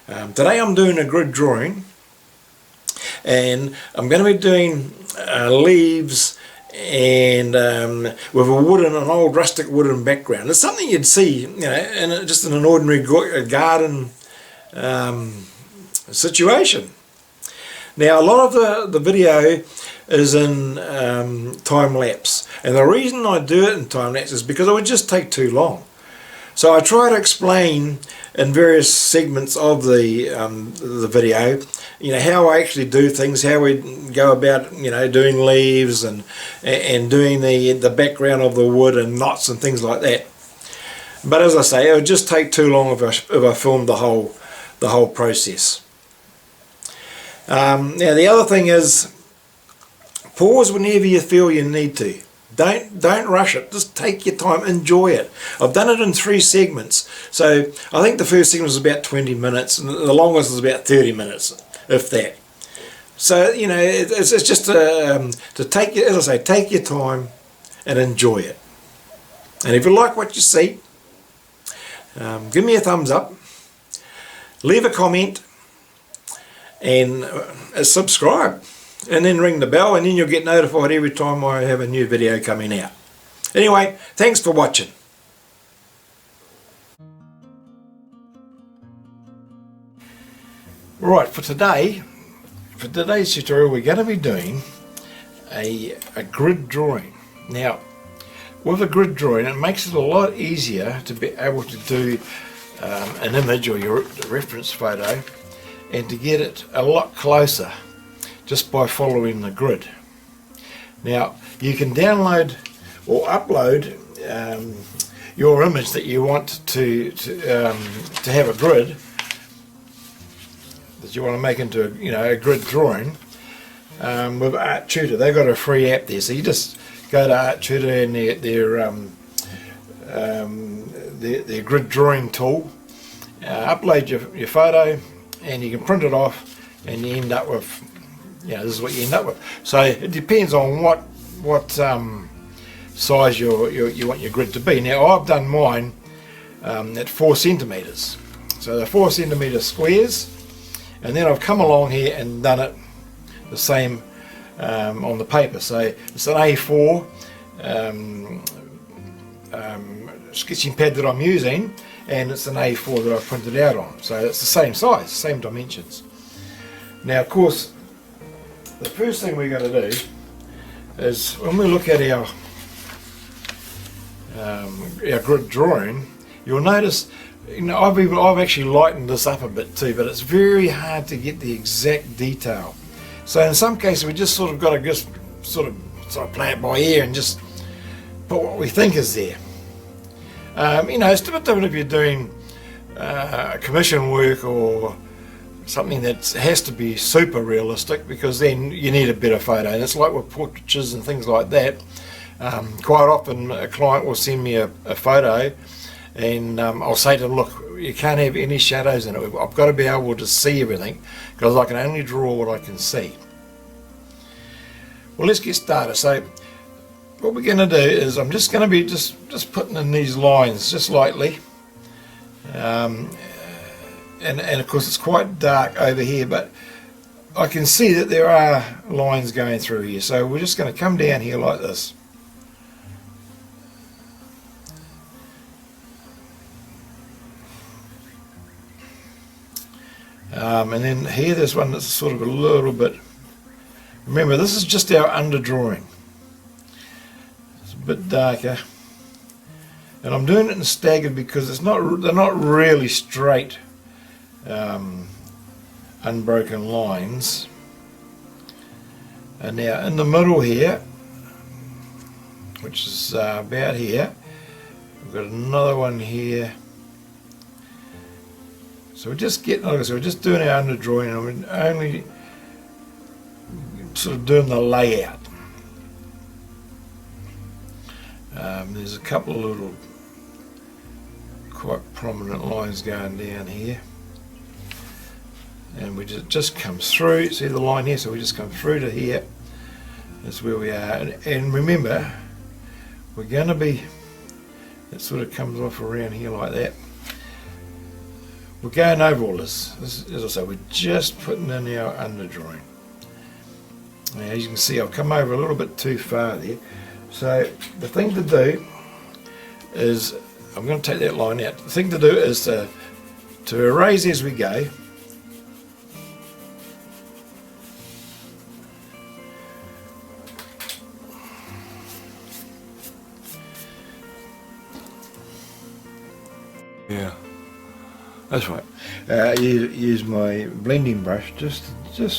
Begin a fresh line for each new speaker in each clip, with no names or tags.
Today I'm doing a grid drawing, and I'm going to be doing leaves and with an old rustic wooden background. It's something you'd see, just in an ordinary garden situation. Now, a lot of the video is in time lapse, and the reason I do it in time lapse is because it would just take too long. So I try to explain in various segments of the video, how I actually do things, how we go about, doing leaves and doing the background of the wood and knots and things like that. But as I say, it would just take too long if I filmed the whole process. Now the other thing is, pause whenever you feel you need to. Don't rush it. Just take your time, enjoy it. I've done it in 3 segments. So I think the first segment was about 20 minutes, and the longest was about 30 minutes, if that. So it's just to take, as I say, take your time and enjoy it. And if you like what you see, give me a thumbs up, leave a comment, and subscribe. And then ring the bell, and then you'll get notified every time I have a new video coming out. Anyway, thanks for watching. Right, for today's tutorial we're going to be doing a grid drawing. Now, with a grid drawing, it makes it a lot easier to be able to do an image or your reference photo, and to get it a lot closer just by following the grid. Now, you can download or upload your image that you want to have a grid, that you want to make into a grid drawing, with Art Tutor. They've got a free app there, so you just go to Art Tutor and their grid drawing tool, upload your photo, and you can print it off, and you end up with, this is what you end up with. So it depends on what size you want your grid to be. Now, I've done mine at 4 centimeters. So they're 4 centimeter squares, and then I've come along here and done it the same on the paper. So it's an A4 sketching pad that I'm using, and it's an A4 that I've printed out on. So it's the same size, same dimensions. Now, of course, the first thing we're going to do is, when we look at our grid drawing, you'll notice, I've actually lightened this up a bit too, but it's very hard to get the exact detail. So in some cases we just sort of got to just sort of play it by ear and just put what we think is there. It's a bit different if you're doing commission work or something that has to be super realistic, because then you need a better photo. And it's like with portraitures and things like that. Quite often a client will send me a photo, and I'll say to them, look, you can't have any shadows in it. I've got to be able to see everything, because I can only draw what I can see. Well, let's get started. So what we're going to do is, I'm just going to be just putting in these lines just lightly. And of course it's quite dark over here, but I can see that there are lines going through here. So we're just going to come down here like this. And then here there's one that's sort of a little bit, remember this is just our under drawing. It's a bit darker. And I'm doing it in staggered because they're not really straight unbroken lines. And now in the middle here, which is about here, we've got another one here. So we're just getting, like I said, we're just doing our under drawing, and we're only sort of doing the layout. There's a couple of little quite prominent lines going down here, and we just come through. See the line here? So we just come through to here. That's where we are. And remember, we're going to be, it sort of comes off around here like that. we're going over all this. As I say, we're just putting in our under drawing. Now, as you can see, I've come over a little bit too far there. So the thing to do is, I'm going to take that line out. The thing to do is to erase as we go. Yeah, that's right. Use my blending brush, just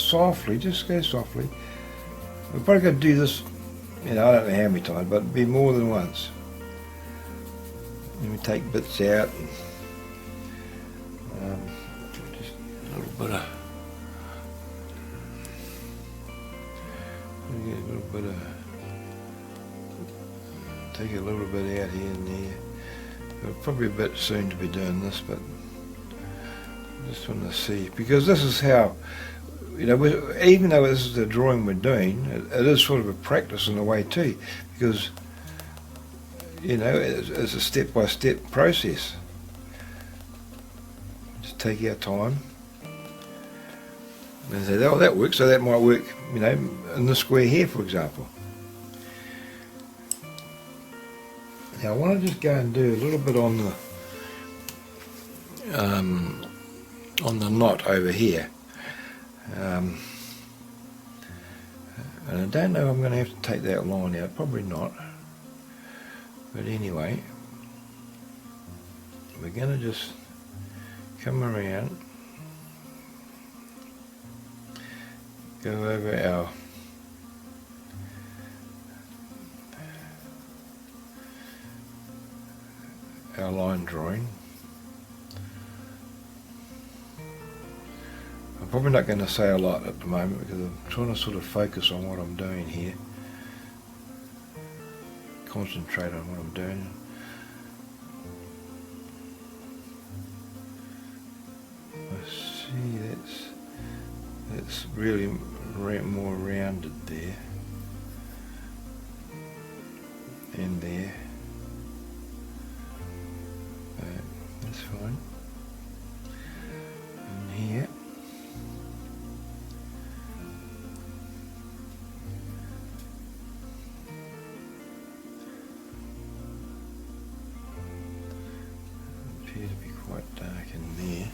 softly, just go softly. We're probably going to do this, I don't know how many times, but it'd be more than once. Then we take bits out, and just a little bit of, take a little bit out here and there. Probably a bit soon to be doing this, but I just want to see, because this is how, even though this is the drawing we're doing, it is sort of a practice in a way too, because it's a step-by-step process. Just take our time and say, oh, that works, so that might work, in the square here, for example. Now I want to just go and do a little bit on the knot over here, and I don't know if I'm going to have to take that line out, probably not, but anyway, we're going to just come around, go over our line drawing. I'm probably not going to say a lot at the moment because I'm trying to sort of focus on what I'm doing here, concentrate on what I'm doing. I see that's really more rounded there and there. That's fine. And here. Appear to be quite dark in there.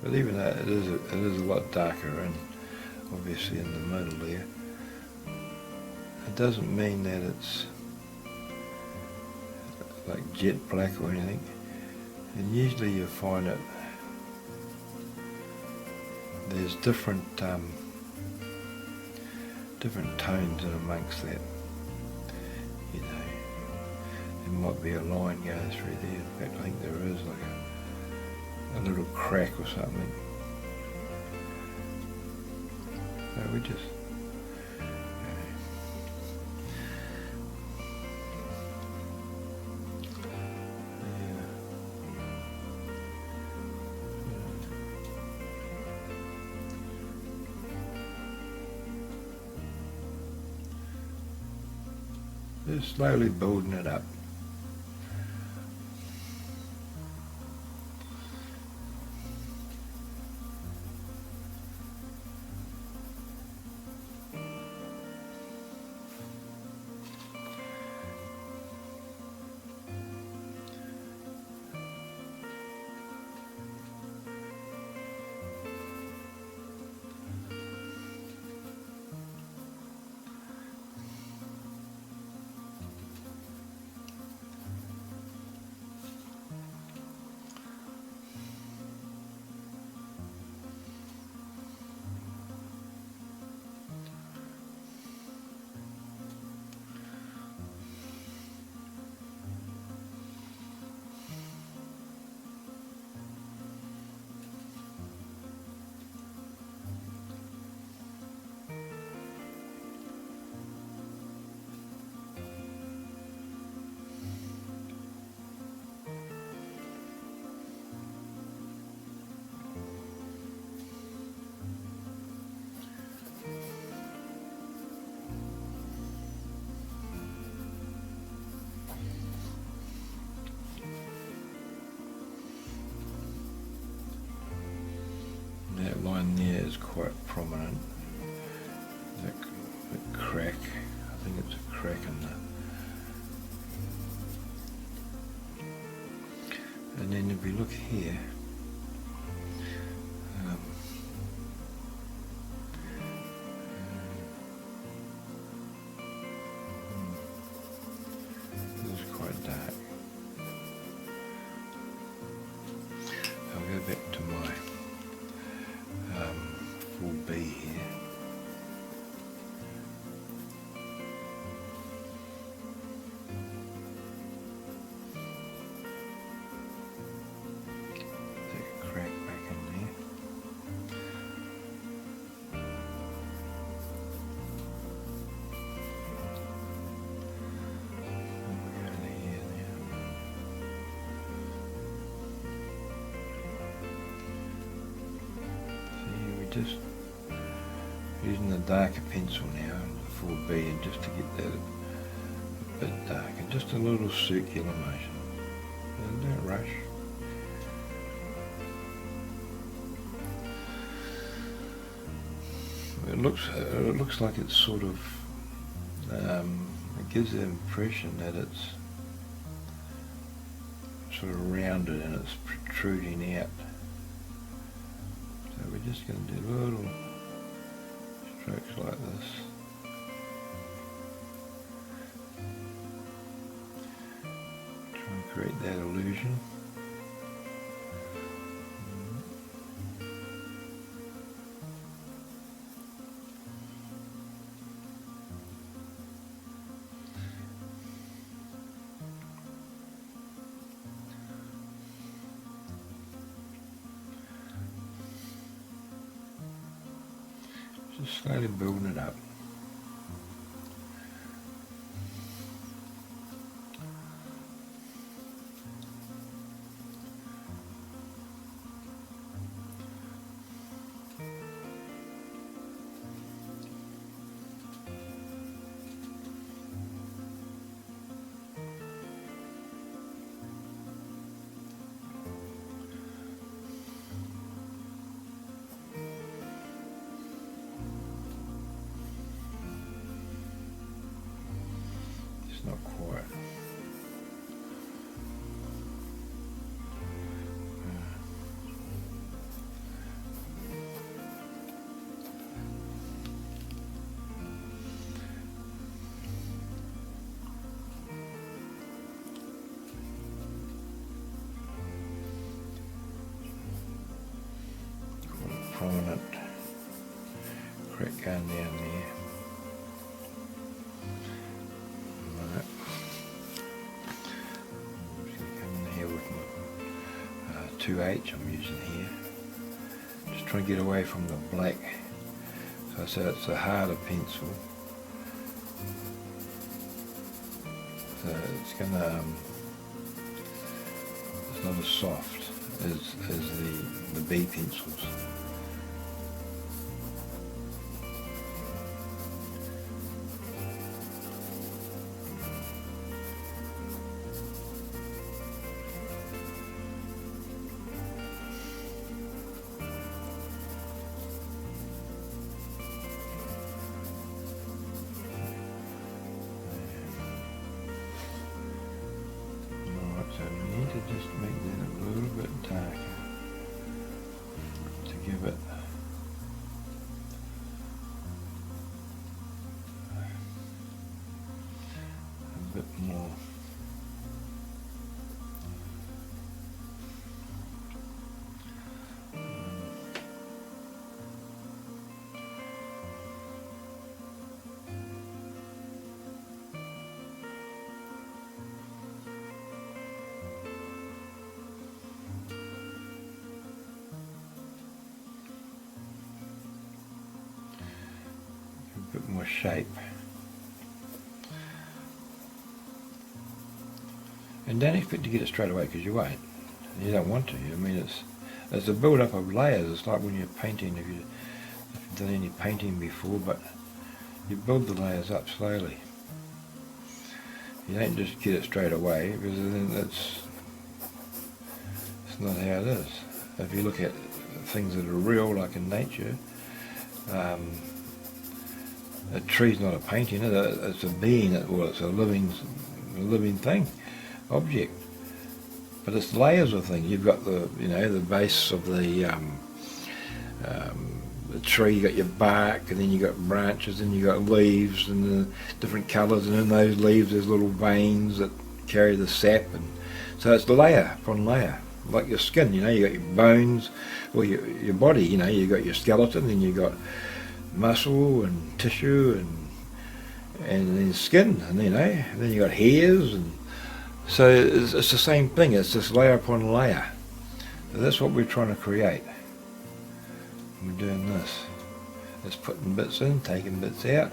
But even that, it is a lot darker, and obviously in the middle there. It doesn't mean that it's like jet black or anything, and usually you find that there's different tones in amongst that. There might be a line going through there. In fact, I think there is like a little crack or something. So we just just slowly building it up.
down there is quite prominent. That crack, I think it's a crack in the. And then if we look here, this is quite dark. I'll go back to my full B here. Just using the darker pencil now, the 4B, and just to get that a bit darker, just a little circular motion. Don't rush. It looks like it's sort of it gives the impression that it's sort of rounded and it's protruding out. So we're just going to do little strokes like this. Try and create that illusion. Just slowly building it up. Not quite. Quite a prominent crack going down there. With my 2H I'm using here, just trying to get away from the black, so I said it's a harder pencil, so it's gonna it's not as soft as the B pencils. So we need to just make that a little bit darker to give it a bit more. A bit more shape, and don't expect to get it straight away, because you won't. You don't want to. I mean, it's a build up of layers. It's like when you're painting, if you've done any painting before, but you build the layers up slowly. You don't just get it straight away, because then it's not how it is. If you look at things that are real, like in nature. A tree's not a painting, it's a being, well, it's a living thing, object. But it's layers of things. You've got the, the base of the tree. You got your bark, and then you got branches, and you got leaves, and the different colours. And in those leaves, there's little veins that carry the sap, and so it's layer upon layer, like your skin. You got your bones, or your body. You got your skeleton, and you got muscle and tissue, and then skin, and then you got hairs, and so it's the same thing. It's just layer upon layer. So that's what we're trying to create. We're doing this. It's putting bits in, taking bits out.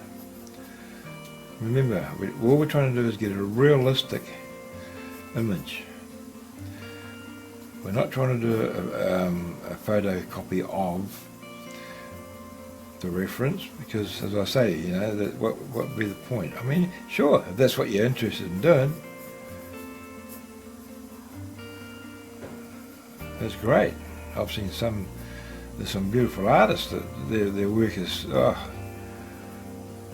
Remember, all we're trying to do is get a realistic image. We're not trying to do a photocopy of the reference, because, as I say, that what would be the point? I mean, sure, if that's what you're interested in doing, that's great. I've seen there's some beautiful artists that their work is, it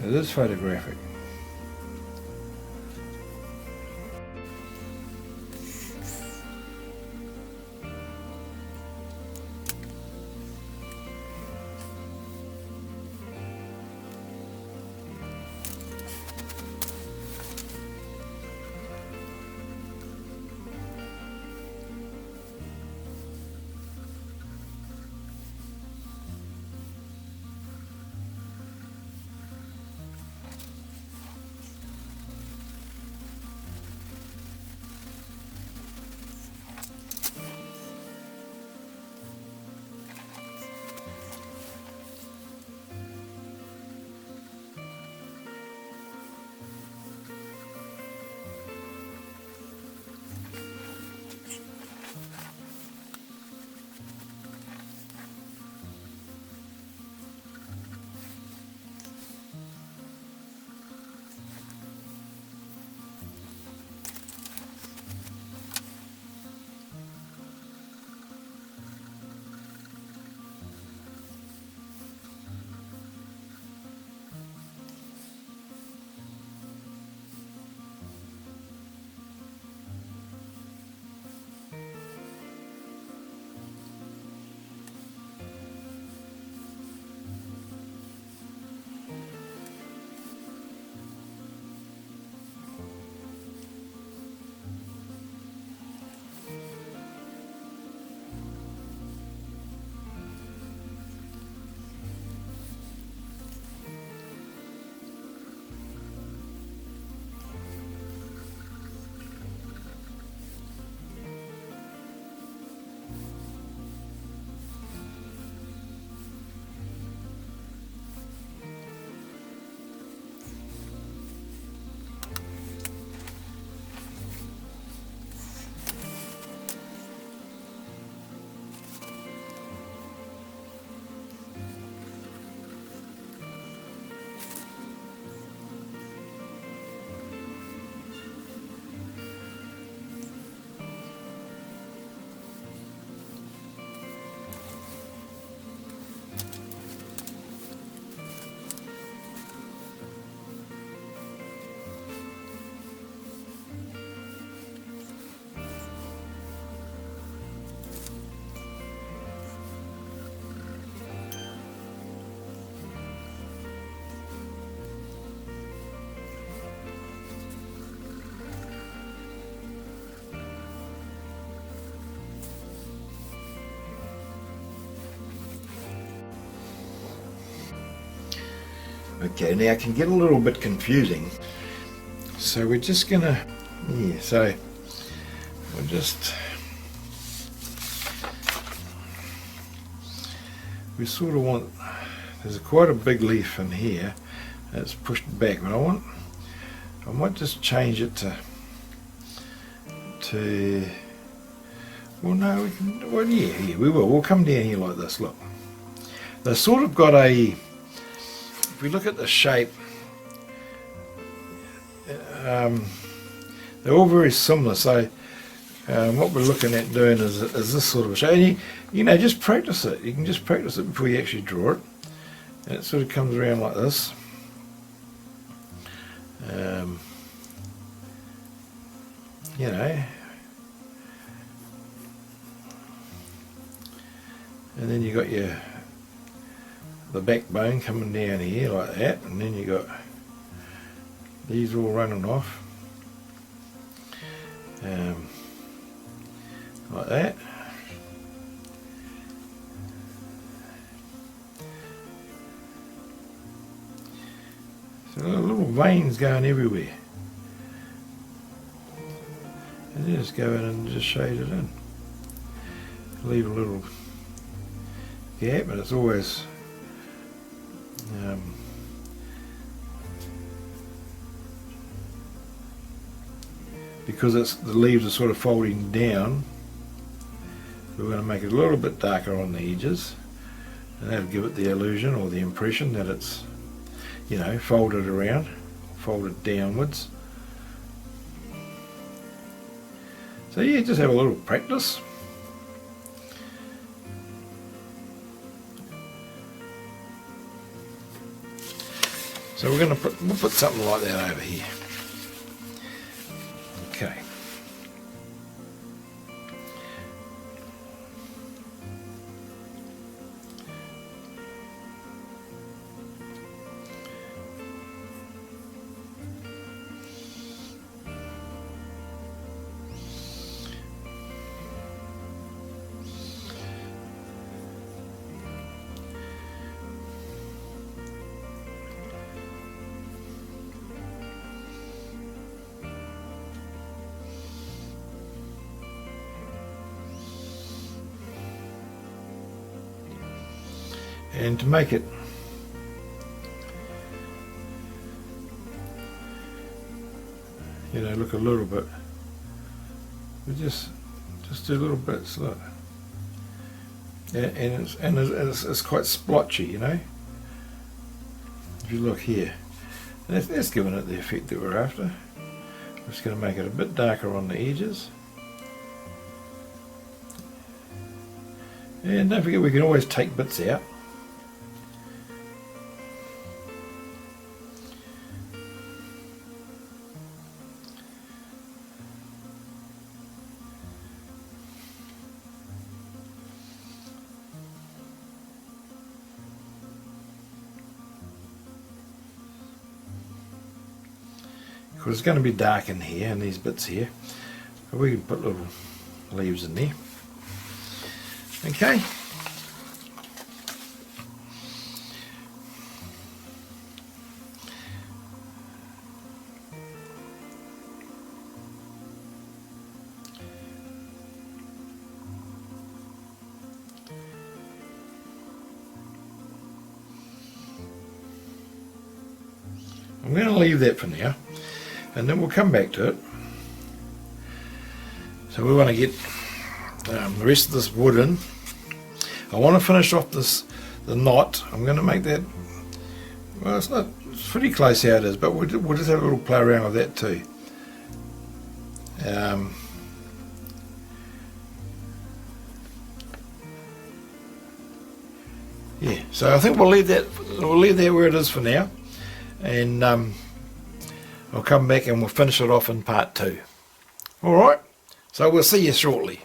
is photographic. Okay, now it can get a little bit confusing. So we're just gonna, so we'll just, we sort of want, there's quite a big leaf in here that's pushed back, but I might just change it to well no, we can, well yeah, we'll come down here like this, look. They've sort of got a, if we look at the shape, they're all very similar. So
what we're looking at doing is this sort of a shape. And you know, just practice it. You can just practice it before you actually draw it. And it sort of comes around like this. You know, and then you got the backbone coming down here like that, and then you got these all running off like that. So little veins going everywhere. And then just go in and just shade it in. Leave a little gap, and it's always because the leaves are sort of folding down, we're going to make it a little bit darker on the edges, and that'll give it the illusion or the impression that it's, you know, folded around, folded downwards. So yeah, just have a little practice. So we'll put something like that over here. Okay. And to make it look a little bit, we just do little bits, look, and it's quite splotchy, you know. If you look here, that's giving it the effect that we're after. I'm just going to make it a bit darker on the edges. And don't forget, we can always take bits out. Because it's going to be dark in here and these bits here, but we can put little leaves in there. Okay. I'm going to leave that for now, and then we'll come back to it. So we want to get the rest of this wood in. I want to finish off the knot. I'm going to make that, well, it's pretty close how it is, but we'll just have a little play around with that too. Yeah, so I think we'll leave that where it is for now, and I'll come back and we'll finish it off in part 2. Alright, so we'll see you shortly.